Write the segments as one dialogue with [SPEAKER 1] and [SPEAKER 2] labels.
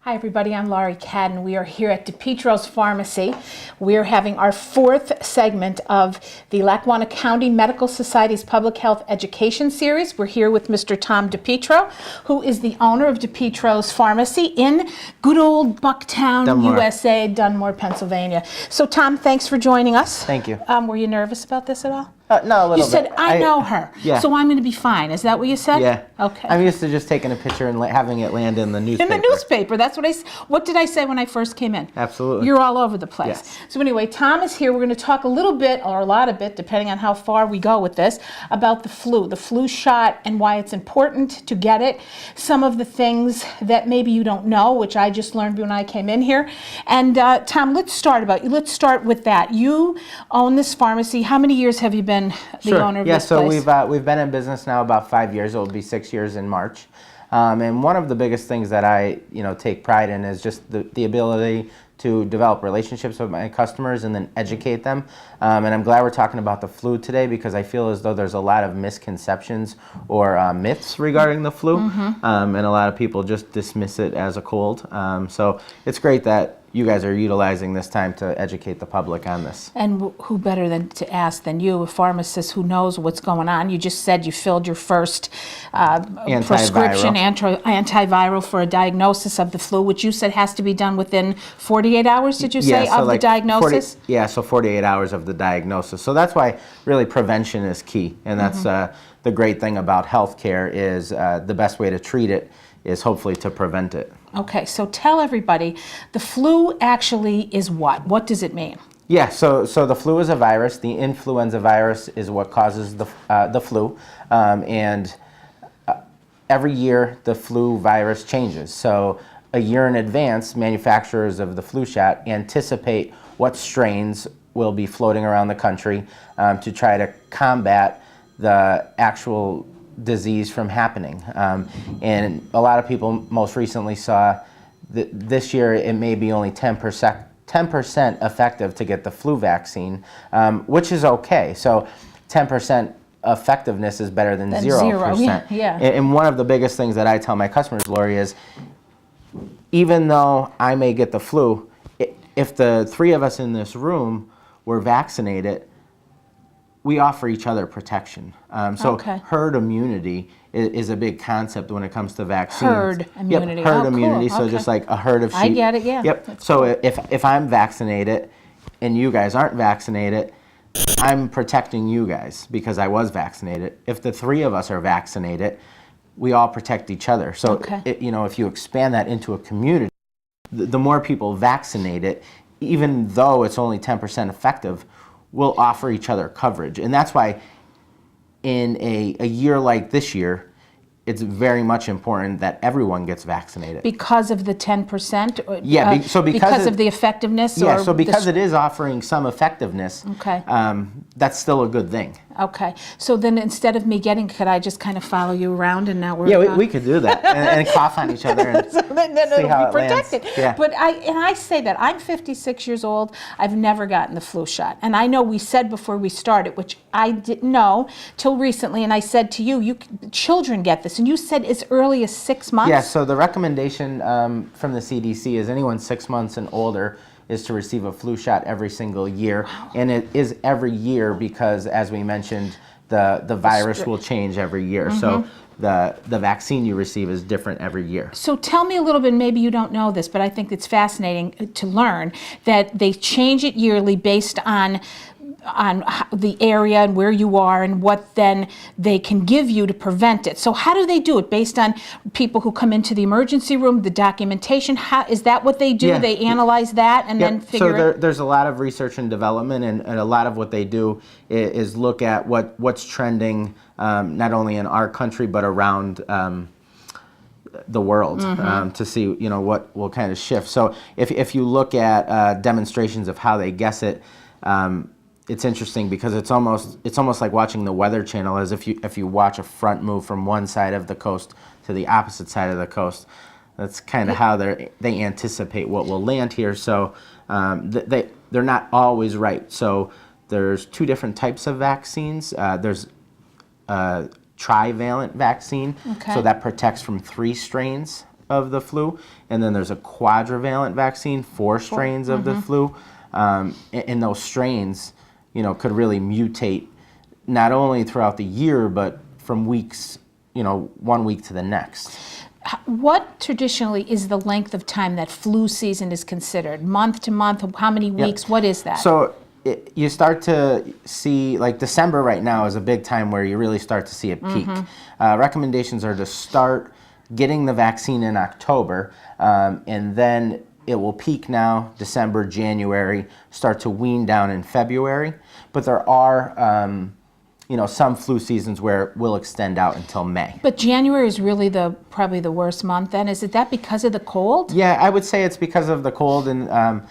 [SPEAKER 1] Hi everybody, I'm Laurie Cadden. We are here at DePietro's Pharmacy. We're having our fourth segment of the Lackawanna County Medical Society's Public Health Education Series. We're here with Mr. Tom DePietro, who is the owner of DePietro's Pharmacy in good old Bucktown, USA, Dunmore, Pennsylvania. So Tom, thanks for joining us.
[SPEAKER 2] Thank you.
[SPEAKER 1] Were you nervous about this at all?
[SPEAKER 2] No, a little bit.
[SPEAKER 1] You said, I know her,
[SPEAKER 2] yeah.
[SPEAKER 1] So I'm going to be fine. Is that what you said?
[SPEAKER 2] Yeah.
[SPEAKER 1] Okay.
[SPEAKER 2] I'm used to just taking a picture and having it land in the newspaper.
[SPEAKER 1] In the newspaper. That's what what did I say when I first came in?
[SPEAKER 2] Absolutely.
[SPEAKER 1] You're all over the place.
[SPEAKER 2] Yes.
[SPEAKER 1] So anyway, Tom is here. We're going to talk a little bit, or a lot of it, depending on how far we go with this, about the flu shot and why it's important to get it. Some of the things that maybe you don't know, which I just learned when I came in here. And Tom, let's start with that. You own this pharmacy. How many years have you been the owner of this place?
[SPEAKER 2] So we've been in business now about 5 years. It will be 6 years in March. And one of the biggest things that I take pride in is just the ability to develop relationships with my customers and then educate them. And I'm glad we're talking about the flu today because I feel as though there's a lot of misconceptions or myths regarding the flu. And a lot of people just dismiss it as a cold. So it's great that you guys are utilizing this time to educate the public on this.
[SPEAKER 1] And who better to ask than you, a pharmacist who knows what's going on? You just said you filled your first prescription antiviral for a diagnosis of the flu, which you said has to be done within 48 hours, did you say, of the diagnosis?
[SPEAKER 2] 48 hours of the diagnosis. So that's why really prevention is key. And that's the great thing about healthcare is the best way to treat it is hopefully to prevent it.
[SPEAKER 1] Okay, so tell everybody, the flu actually is what? What does it mean?
[SPEAKER 2] Yeah, so the flu is a virus. The influenza virus is what causes the flu. And every year the flu virus changes. So a year in advance, manufacturers of the flu shot anticipate what strains will be floating around the country to try to combat the actual disease from happening. And a lot of people most recently saw that this year it may be only 10% effective to get the flu vaccine, which is okay. So 10% effectiveness is better than 0%.
[SPEAKER 1] Yeah.
[SPEAKER 2] And one of the biggest things that I tell my customers, Lori, is even though I may get the flu, if the three of us in this room were vaccinated, we offer each other protection. Herd immunity is a big concept when it comes to vaccines.
[SPEAKER 1] Herd immunity.
[SPEAKER 2] Yep, herd immunity.
[SPEAKER 1] Cool.
[SPEAKER 2] So just like a herd of sheep.
[SPEAKER 1] I get it, yeah.
[SPEAKER 2] Yep.
[SPEAKER 1] That's
[SPEAKER 2] so
[SPEAKER 1] cool.
[SPEAKER 2] if I'm vaccinated and you guys aren't vaccinated, I'm protecting you guys because I was vaccinated. If the three of us are vaccinated, we all protect each other. So if you expand that into a community, the more people vaccinated, even though it's only 10% effective, we'll offer each other coverage. And that's why in a year like this year, it's very much important that everyone gets vaccinated.
[SPEAKER 1] Because of the 10%?
[SPEAKER 2] Yeah,
[SPEAKER 1] because of the effectiveness?
[SPEAKER 2] Yeah, so because it is offering some effectiveness, that's still a good thing.
[SPEAKER 1] Okay, so then instead of me could I just kind of follow you around and now we're...
[SPEAKER 2] Yeah, we could do that and cough on each other and
[SPEAKER 1] so then
[SPEAKER 2] see how it
[SPEAKER 1] protected.
[SPEAKER 2] lands. Yeah.
[SPEAKER 1] But I say that, I'm 56 years old, I've never gotten the flu shot. And I know we said before we started, which I didn't know till recently, and I said to you, children get this, and you said as early as 6 months?
[SPEAKER 2] Yeah, so the recommendation from the CDC is anyone 6 months and older is to receive a flu shot every single year. Wow. And it is every year because, as we mentioned, the virus will change every year. So the vaccine you receive is different every year.
[SPEAKER 1] So tell me a little bit, maybe you don't know this, but I think it's fascinating to learn that they change it yearly based on the area and where you are and what then they can give you to prevent it. So how do they do it? Based on people who come into the emergency room, the documentation, is that what they do?
[SPEAKER 2] Yeah.
[SPEAKER 1] They analyze that and then figure
[SPEAKER 2] So there's a lot of research and development, and a lot of what they do is look at what's trending not only in our country but around the world to see what will kind of shift. So if you look at demonstrations of how they guess it, it's interesting because it's almost like watching the Weather Channel, as if you watch a front move from one side of the coast to the opposite side of the coast. That's kind of how they anticipate what will land here. So they're not always right. So there's two different types of vaccines. There's trivalent vaccine, so that protects from 3 strains of the flu, and then there's a quadrivalent vaccine, 4 strains of the flu, and those strains, could really mutate not only throughout the year, but from weeks, 1 week to the next.
[SPEAKER 1] What traditionally is the length of time that flu season is considered? Month to month? How many weeks? What is that?
[SPEAKER 2] So you start to see, like December right now is a big time where you really start to see it peak. Recommendations are to start getting the vaccine in October, and then it will peak now, December, January, start to wean down in February. But there are, some flu seasons where it will extend out until May.
[SPEAKER 1] But January is really probably the worst month then. Is it that because of the cold?
[SPEAKER 2] Yeah, I would say it's because of the cold and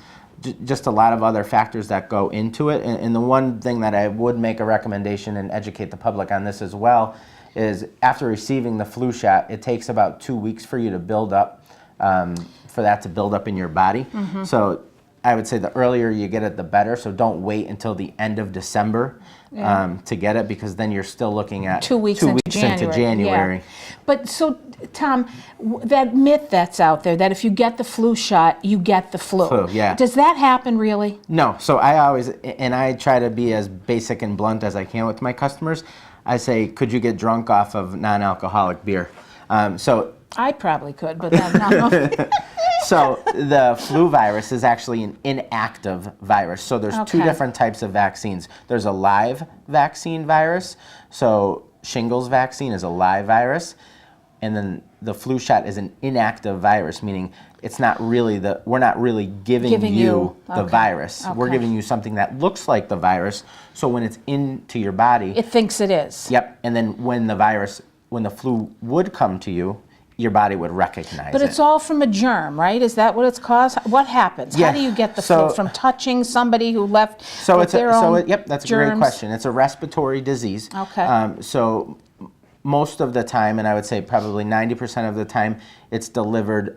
[SPEAKER 2] just a lot of other factors that go into it. And the one thing that I would make a recommendation and educate the public on this as well is after receiving the flu shot, it takes about 2 weeks for you to build up, for that to build up in your body. So I would say the earlier you get it, the better. So don't wait until the end of December to get it, because then you're still looking at
[SPEAKER 1] 2 weeks, into January. Yeah. But so, Tom, that myth that's out there that if you get the flu shot, you get the flu.
[SPEAKER 2] Yeah.
[SPEAKER 1] Does that happen really?
[SPEAKER 2] No. So I try to be as basic and blunt as I can with my customers. I say, could you get drunk off of non-alcoholic beer?
[SPEAKER 1] I probably could, but no.
[SPEAKER 2] So the flu virus is actually an inactive virus. So there's 2 different types of vaccines. There's a live vaccine virus. So shingles vaccine is a live virus. And then the flu shot is an inactive virus, meaning it's not really we're not really giving you the virus. We're giving you something that looks like the virus. So when it's into your body,
[SPEAKER 1] it thinks it is.
[SPEAKER 2] Yep. And then when the flu would come to you, your body would recognize it.
[SPEAKER 1] But it's all from a germ, right? Is that what it's caused? What happens?
[SPEAKER 2] Yeah.
[SPEAKER 1] How do you get the flu? From touching somebody who left with their own
[SPEAKER 2] yep, that's
[SPEAKER 1] germs?
[SPEAKER 2] a great question. It's a respiratory disease.
[SPEAKER 1] Okay.
[SPEAKER 2] So most of the time, and I would say probably 90% of the time, it's delivered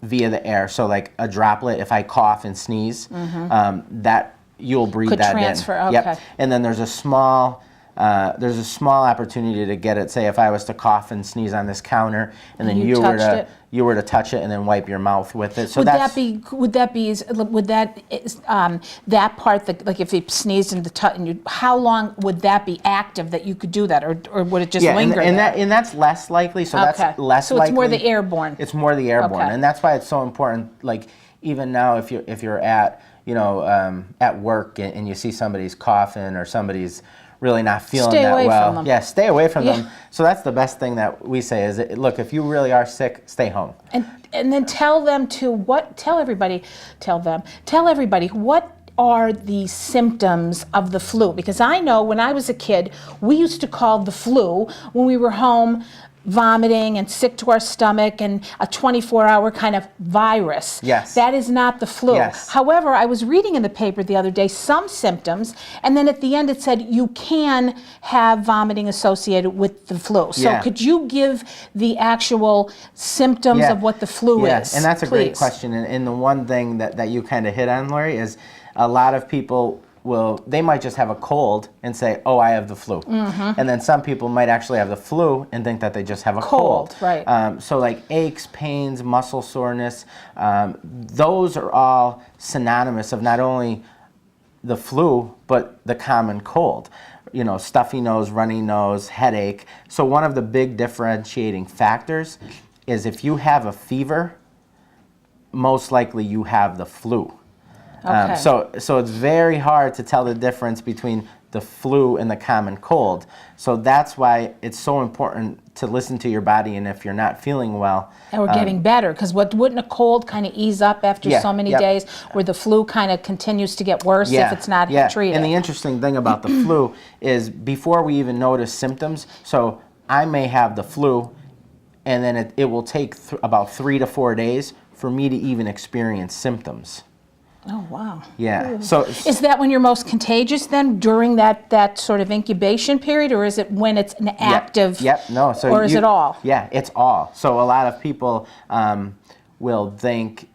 [SPEAKER 2] via the air. So like a droplet, if I cough and sneeze, that you'll breathe
[SPEAKER 1] Could
[SPEAKER 2] that
[SPEAKER 1] transfer,
[SPEAKER 2] in.
[SPEAKER 1] okay.
[SPEAKER 2] Yep. And then there's a small opportunity to get it. Say if I was to cough and sneeze on this counter, and then you were to touch it and then wipe your mouth with it. So
[SPEAKER 1] would that be that part that, like if you sneezed in how long would that be active that you could do that, or would it just linger?
[SPEAKER 2] And that's less likely. So that's less likely.
[SPEAKER 1] So it's more the airborne.
[SPEAKER 2] It's more the airborne, and that's why it's so important. Like even now, if you're at at work and you see somebody's coughing or somebody's really not feeling that well. Yeah, stay away from them. So that's the best thing that we say is, look, if you really are sick, stay home.
[SPEAKER 1] And then tell everybody what are the symptoms of the flu? Because I know when I was a kid, we used to call the flu when we were home vomiting and sick to our stomach and a 24-hour kind of virus.
[SPEAKER 2] Yes.
[SPEAKER 1] That is not the flu.
[SPEAKER 2] Yes.
[SPEAKER 1] However, I was reading in the paper the other day some symptoms, and then at the end it said you can have vomiting associated with the flu. So could you give the actual symptoms of what the flu is?
[SPEAKER 2] And that's a great question. And the one thing that you kind of hit on, Lori, is a lot of people they might just have a cold and say, oh, I have the flu. And then some people might actually have the flu and think that they just have a cold.
[SPEAKER 1] Right.
[SPEAKER 2] So like aches, pains, muscle soreness, those are all synonymous of not only the flu, but the common cold. Stuffy nose, runny nose, headache. So one of the big differentiating factors is if you have a fever, most likely you have the flu.
[SPEAKER 1] Okay.
[SPEAKER 2] So it's very hard to tell the difference between the flu and the common cold. So that's why it's so important to listen to your body, and if you're not feeling well.
[SPEAKER 1] And we're getting better, because wouldn't a cold kind of ease up after so many days, where the flu kind of continues to get worse if it's not treated?
[SPEAKER 2] And the interesting thing about the flu is before we even notice symptoms, so I may have the flu, and then it will take about 3 to 4 days for me to even experience symptoms.
[SPEAKER 1] Oh, wow.
[SPEAKER 2] Yeah.
[SPEAKER 1] Ooh.
[SPEAKER 2] So
[SPEAKER 1] is that when you're most contagious then, during that sort of incubation period, or is it when it's an active?
[SPEAKER 2] No. So
[SPEAKER 1] or is it all?
[SPEAKER 2] Yeah, it's all. So a lot of people will think,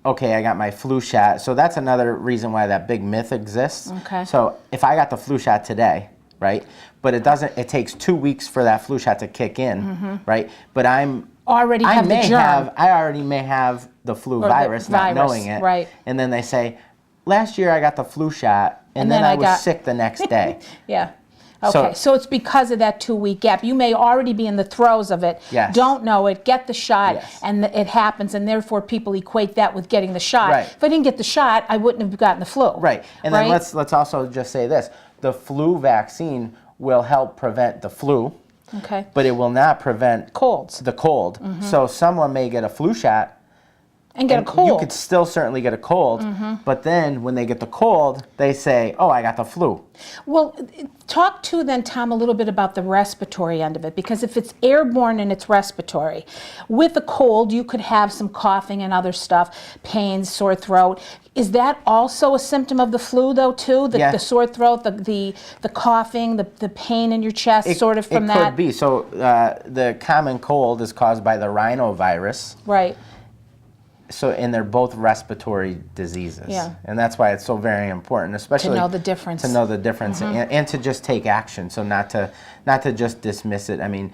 [SPEAKER 2] okay, I got my flu shot. So that's another reason why that big myth exists.
[SPEAKER 1] Okay.
[SPEAKER 2] So if I got the flu shot today, right? But it takes 2 weeks for that flu shot to kick in, right? But I'm
[SPEAKER 1] already have the germ.
[SPEAKER 2] I already may have the flu virus, not knowing it.
[SPEAKER 1] Right.
[SPEAKER 2] And then they say, last year I got the flu shot, and then I was sick the next day.
[SPEAKER 1] Yeah. Okay, so it's because of that 2-week gap. You may already be in the throes of it,
[SPEAKER 2] Yes.
[SPEAKER 1] don't know it, get the shot,
[SPEAKER 2] Yes.
[SPEAKER 1] and it happens, and therefore people equate that with getting the shot.
[SPEAKER 2] Right.
[SPEAKER 1] If I didn't get the shot, I wouldn't have gotten the flu.
[SPEAKER 2] Right. And then let's also just say this. The flu vaccine will help prevent the flu,
[SPEAKER 1] Okay.
[SPEAKER 2] but it will not prevent
[SPEAKER 1] Colds.
[SPEAKER 2] the cold. So someone may get a flu shot,
[SPEAKER 1] And get a cold.
[SPEAKER 2] you could still certainly get a cold, but then when they get the cold, they say, oh, I got the flu.
[SPEAKER 1] Well, talk to then, Tom, a little bit about the respiratory end of it, because if it's airborne and it's respiratory, with a cold, you could have some coughing and other stuff, pains, sore throat. Is that also a symptom of the flu, though, too? The sore throat, the coughing, the pain in your chest, sort of from that?
[SPEAKER 2] It could be. So the common cold is caused by the rhinovirus.
[SPEAKER 1] Right.
[SPEAKER 2] So, and they're both respiratory diseases.
[SPEAKER 1] Yeah.
[SPEAKER 2] And that's why it's so very important, especially
[SPEAKER 1] To know the difference.
[SPEAKER 2] To know the difference and to just take action. So not to just dismiss it. I mean,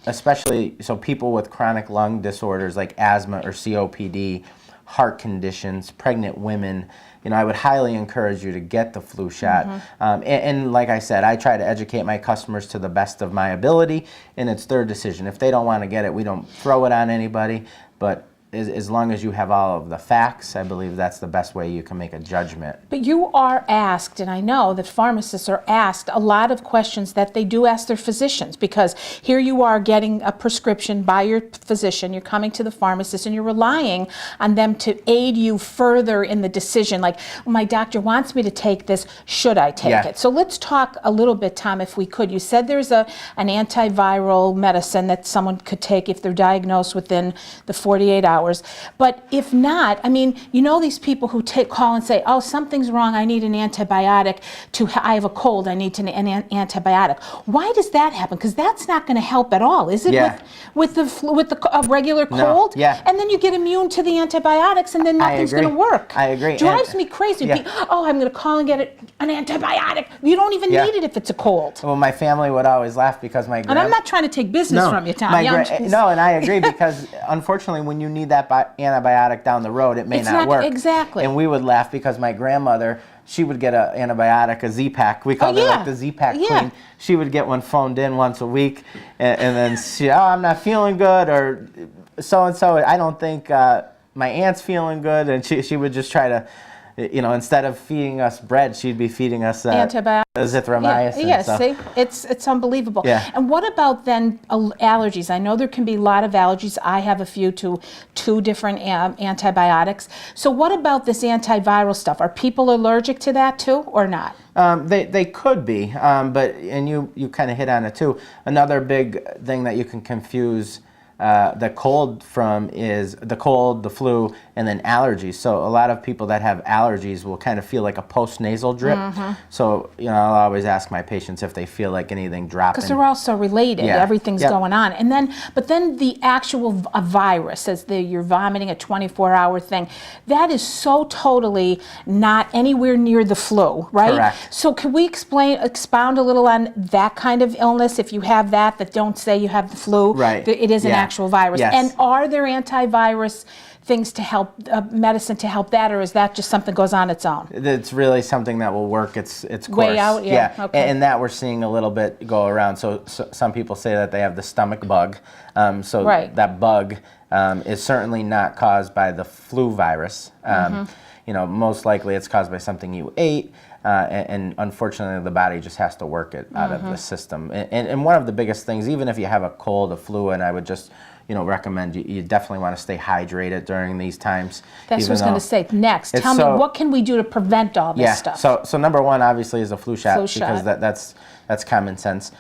[SPEAKER 2] especially, so people with chronic lung disorders like asthma or COPD, heart conditions, pregnant women, I would highly encourage you to get the flu shot. And like I said, I try to educate my customers to the best of my ability, and it's their decision. If they don't want to get it, we don't throw it on anybody, but as long as you have all of the facts, I believe that's the best way you can make a judgment.
[SPEAKER 1] But you are asked, and I know that pharmacists are asked a lot of questions that they do ask their physicians, because here you are getting a prescription by your physician, you're coming to the pharmacist, and you're relying on them to aid you further in the decision, like, my doctor wants me to take this, should I take it? So let's talk a little bit, Tom, if we could. You said there's an antiviral medicine that someone could take if they're diagnosed within the 48 hours. But if not, I mean, these people who call and say, oh, something's wrong, I need an antibiotic, I have a cold, I need an antibiotic. Why does that happen? Because that's not going to help at all, is it? With the regular cold?
[SPEAKER 2] No. Yeah.
[SPEAKER 1] And then you get immune to the antibiotics, and then nothing's going to work.
[SPEAKER 2] I agree.
[SPEAKER 1] Drives me crazy. Oh, I'm going to call and get an antibiotic. You don't even need it if it's a cold.
[SPEAKER 2] Well, my family would always laugh because my
[SPEAKER 1] And I'm not trying to take business from you, Tom.
[SPEAKER 2] No, and I agree, because unfortunately when you need that antibiotic down the road, it may not work.
[SPEAKER 1] Exactly.
[SPEAKER 2] And we would laugh because my grandmother, she would get an antibiotic, a Z-Pack. We called it like the Z-Pack clean. She would get one phoned in once a week, and then I'm not feeling good, or so-and-so, I don't think my aunt's feeling good, and she would just try to, instead of feeding us bread, she'd be feeding us
[SPEAKER 1] antibiotics.
[SPEAKER 2] Azithromycin.
[SPEAKER 1] See, it's unbelievable.
[SPEAKER 2] Yeah.
[SPEAKER 1] And what about then allergies? I know there can be a lot of allergies. I have a few to 2 different antibiotics. So what about this antiviral stuff? Are people allergic to that too, or not?
[SPEAKER 2] They could be, and you kind of hit on it too. Another big thing that you can confuse the cold from is the cold, the flu, and then allergies. So a lot of people that have allergies will kind of feel like a post-nasal drip. So, I'll always ask my patients if they feel like anything dropping.
[SPEAKER 1] Because they're all so related.
[SPEAKER 2] Yeah.
[SPEAKER 1] Everything's going on. But then the actual virus, as you're vomiting, a 24-hour thing, that is so totally not anywhere near the flu, right?
[SPEAKER 2] Correct.
[SPEAKER 1] So can we expound a little on that kind of illness? If you have that don't say you have the flu,
[SPEAKER 2] right?
[SPEAKER 1] It is an actual virus.
[SPEAKER 2] Yes.
[SPEAKER 1] And are there antivirus things to help, medicine to help that, or is that just something goes on its own?
[SPEAKER 2] It's really something that will work its course.
[SPEAKER 1] Way out, yeah. Okay.
[SPEAKER 2] And that we're seeing a little bit go around. So some people say that they have the stomach bug. That bug is certainly not caused by the flu virus. Most likely it's caused by something you ate. And unfortunately, the body just has to work it out of the system. And one of the biggest things, even if you have a cold, a flu, and I would just recommend you definitely want to stay hydrated during these times.
[SPEAKER 1] That's what I was going to say. Next, tell me, what can we do to prevent all this stuff?
[SPEAKER 2] So number one, obviously, is a flu shot, because that's common sense.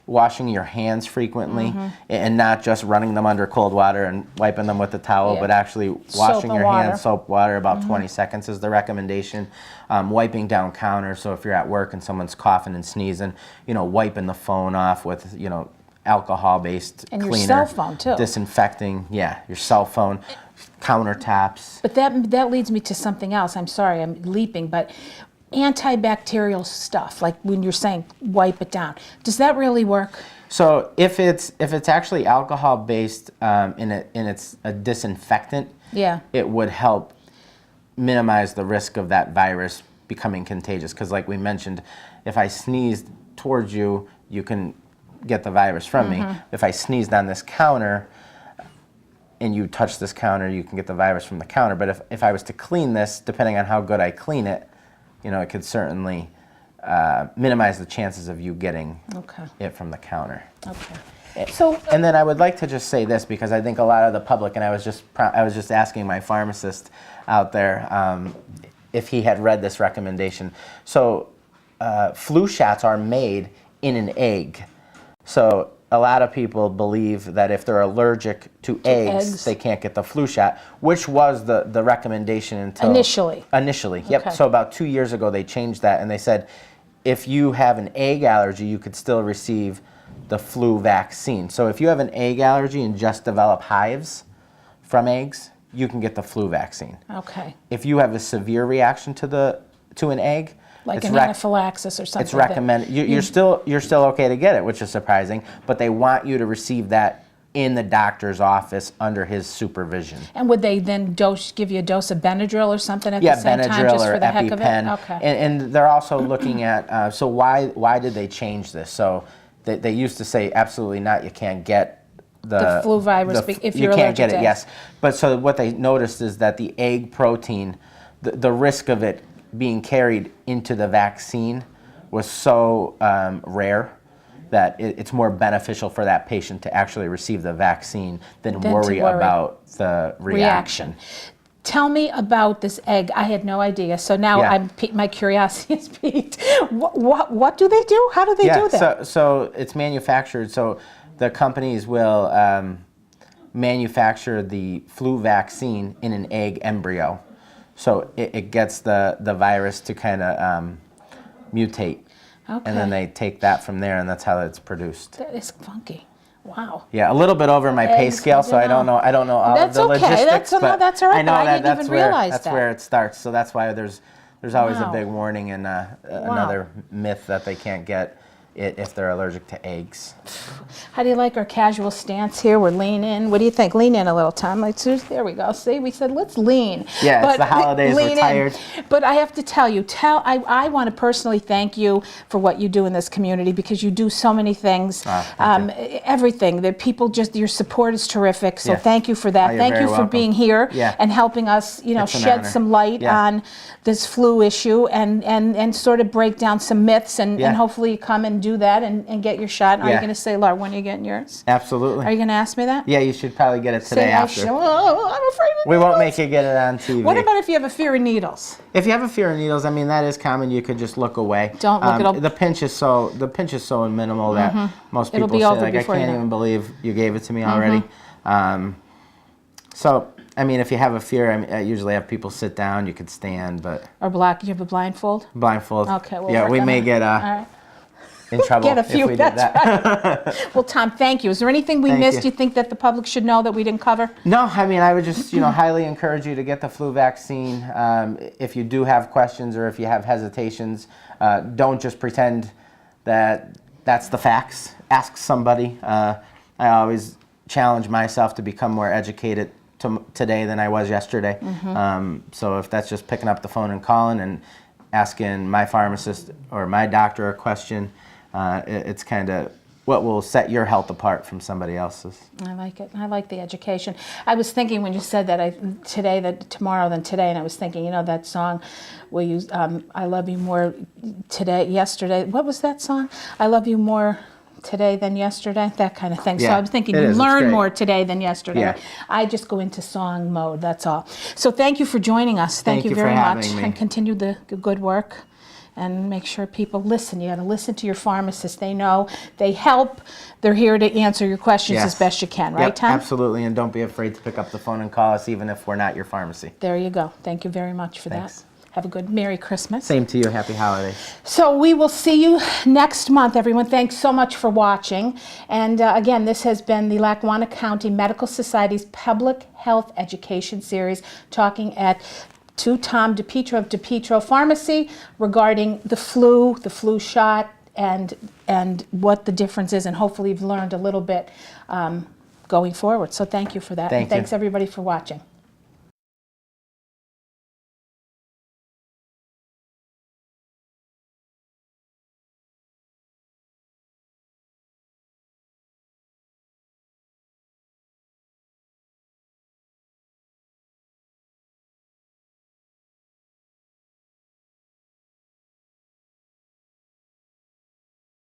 [SPEAKER 2] Washing your hands frequently, and not just running them under cold water and wiping them with a towel, but actually washing your hands, soap, water, about 20 seconds is the recommendation. Wiping down counters, so if you're at work and someone's coughing and sneezing, wiping the phone off with, alcohol-based cleaner.
[SPEAKER 1] And your cell phone, too.
[SPEAKER 2] Disinfecting, your cell phone, countertops.
[SPEAKER 1] But that leads me to something else. I'm sorry, I'm leaping, but antibacterial stuff, like when you're saying wipe it down, does that really work?
[SPEAKER 2] So if it's actually alcohol based and it's a disinfectant,
[SPEAKER 1] Yeah.
[SPEAKER 2] it would help minimize the risk of that virus becoming contagious. Because like we mentioned, if I sneezed towards you, you can get the virus from me. If I sneezed on this counter and you touch this counter, you can get the virus from the counter. But if I was to clean this, depending on how good I clean it, you know, it could certainly minimize the chances of you getting it from the counter.
[SPEAKER 1] Okay. So,
[SPEAKER 2] And then I would like to just say this, because I think a lot of the public, and I was just asking my pharmacist out there if he had read this recommendation. So flu shots are made in an egg. So a lot of people believe that if they're allergic to eggs, they can't get the flu shot, which was the recommendation until Initially, yep. So about 2 years ago, they changed that, and they said if you have an egg allergy, you could still receive the flu vaccine. So if you have an egg allergy and just develop hives from eggs, you can get the flu vaccine.
[SPEAKER 1] okay.
[SPEAKER 2] If you have a severe reaction to an egg,
[SPEAKER 1] Like
[SPEAKER 2] it's
[SPEAKER 1] an anaphylaxis or something.
[SPEAKER 2] it's recommended. You're still okay to get it, which is surprising, but they want you to receive that in the doctor's office under his supervision.
[SPEAKER 1] And would they then give you a dose of Benadryl or something at the same time,
[SPEAKER 2] Benadryl
[SPEAKER 1] just
[SPEAKER 2] or
[SPEAKER 1] for the heck of it?
[SPEAKER 2] EpiPen.
[SPEAKER 1] Okay.
[SPEAKER 2] And they're also looking at, so why did they change this? So they used to say, absolutely not, you can't get
[SPEAKER 1] The flu virus if you're
[SPEAKER 2] you can't
[SPEAKER 1] allergic
[SPEAKER 2] get
[SPEAKER 1] to
[SPEAKER 2] it,
[SPEAKER 1] eggs.
[SPEAKER 2] yes. But so what they noticed is that the egg protein, the risk of it being carried into the vaccine was so rare that it's more beneficial for that patient to actually receive the vaccine than worry about the reaction.
[SPEAKER 1] Tell me about this egg. I had no idea. So now my curiosity is piqued. What do they do? How do they do that?
[SPEAKER 2] So it's manufactured. So the companies will manufacture the flu vaccine in an egg embryo. So it gets the virus to kind of mutate.
[SPEAKER 1] Okay.
[SPEAKER 2] And then they take that from there, and that's how it's produced.
[SPEAKER 1] That is funky. Wow.
[SPEAKER 2] Yeah, a little bit over my pay scale, so I don't know all of the logistics.
[SPEAKER 1] That's that's all right.
[SPEAKER 2] I know
[SPEAKER 1] I didn't even realize
[SPEAKER 2] that's where it starts. So that's why there's always a big warning and another myth that they can't get it if they're allergic to eggs.
[SPEAKER 1] How do you like our casual stance here? We're lean in. What do you think? Lean in a little, Tom. Like, there we go. See, we said let's lean.
[SPEAKER 2] Yeah, it's the holidays. We're tired.
[SPEAKER 1] But I have to tell you, I want to personally thank you for what you do in this community, because you do so many things. Everything. The people your support is terrific. So thank you for that.
[SPEAKER 2] You're
[SPEAKER 1] thank you
[SPEAKER 2] very
[SPEAKER 1] for
[SPEAKER 2] welcome.
[SPEAKER 1] being here and helping us, shed some light on this flu issue and sort of break down some myths and hopefully you come and do that and get your shot. Are you going to say, Laura, when are you getting yours?
[SPEAKER 2] Absolutely.
[SPEAKER 1] Are you going to ask me that?
[SPEAKER 2] Yeah, you should probably get it today after.
[SPEAKER 1] I'm afraid of
[SPEAKER 2] We won't make you get it on TV.
[SPEAKER 1] What about if you have a fear of needles?
[SPEAKER 2] If you have a fear of needles, I mean, that is common. You could just look away.
[SPEAKER 1] Don't look.
[SPEAKER 2] The pinch is so minimal that most people
[SPEAKER 1] be
[SPEAKER 2] say,
[SPEAKER 1] over
[SPEAKER 2] like, I
[SPEAKER 1] before you
[SPEAKER 2] can't
[SPEAKER 1] know.
[SPEAKER 2] even believe you gave it to me already. So, I mean, if you have a fear, I usually have people sit down. You could stand, but
[SPEAKER 1] Or you have a blindfold?
[SPEAKER 2] blindfold.
[SPEAKER 1] Okay. We'll
[SPEAKER 2] yeah,
[SPEAKER 1] work
[SPEAKER 2] we
[SPEAKER 1] on
[SPEAKER 2] may
[SPEAKER 1] that.
[SPEAKER 2] get
[SPEAKER 1] All right.
[SPEAKER 2] in trouble
[SPEAKER 1] Get a few.
[SPEAKER 2] if we did
[SPEAKER 1] That's
[SPEAKER 2] that.
[SPEAKER 1] right. Well, Tom, thank you. Is there anything we
[SPEAKER 2] Thank
[SPEAKER 1] missed
[SPEAKER 2] you.
[SPEAKER 1] you think that the public should know that we didn't cover?
[SPEAKER 2] No, I mean, I would just, highly encourage you to get the flu vaccine. If you do have questions or if you have hesitations, don't just pretend that that's the facts. Ask somebody. I always challenge myself to become more educated today than I was yesterday. So if that's just picking up the phone and calling and asking my pharmacist or my doctor a question, it's kind of what will set your health apart from somebody else's.
[SPEAKER 1] I like it. I like the education. I was thinking when you said that tomorrow than today, and I was thinking, that song where you, I love you more yesterday. What was that song? I love you more today than yesterday, that kind of thing. So I was thinking you learn more today than yesterday.
[SPEAKER 2] Yeah.
[SPEAKER 1] I just go into song mode, that's all. So thank you for joining us. Thank you very much.
[SPEAKER 2] Me.
[SPEAKER 1] And continue the good work. And make sure people listen. You got to listen to your pharmacist. They know, they help. They're here to answer your questions as best you can, right, Tom?
[SPEAKER 2] Absolutely, and don't be afraid to pick up the phone and call us, even if we're not your pharmacy.
[SPEAKER 1] There you go. Thank you very much for that. Have a good Merry Christmas.
[SPEAKER 2] Same to you. Happy holidays.
[SPEAKER 1] So we will see you next month, everyone. Thanks so much for watching. And again, this has been the Lackawanna County Medical Society's Public Health Education Series, talking at to Tom DePietro of DePietro Pharmacy regarding the flu shot, and what the difference is, and hopefully you've learned a little bit going forward. So thank you for that.
[SPEAKER 2] Thank
[SPEAKER 1] And thanks
[SPEAKER 2] you.
[SPEAKER 1] everybody for watching.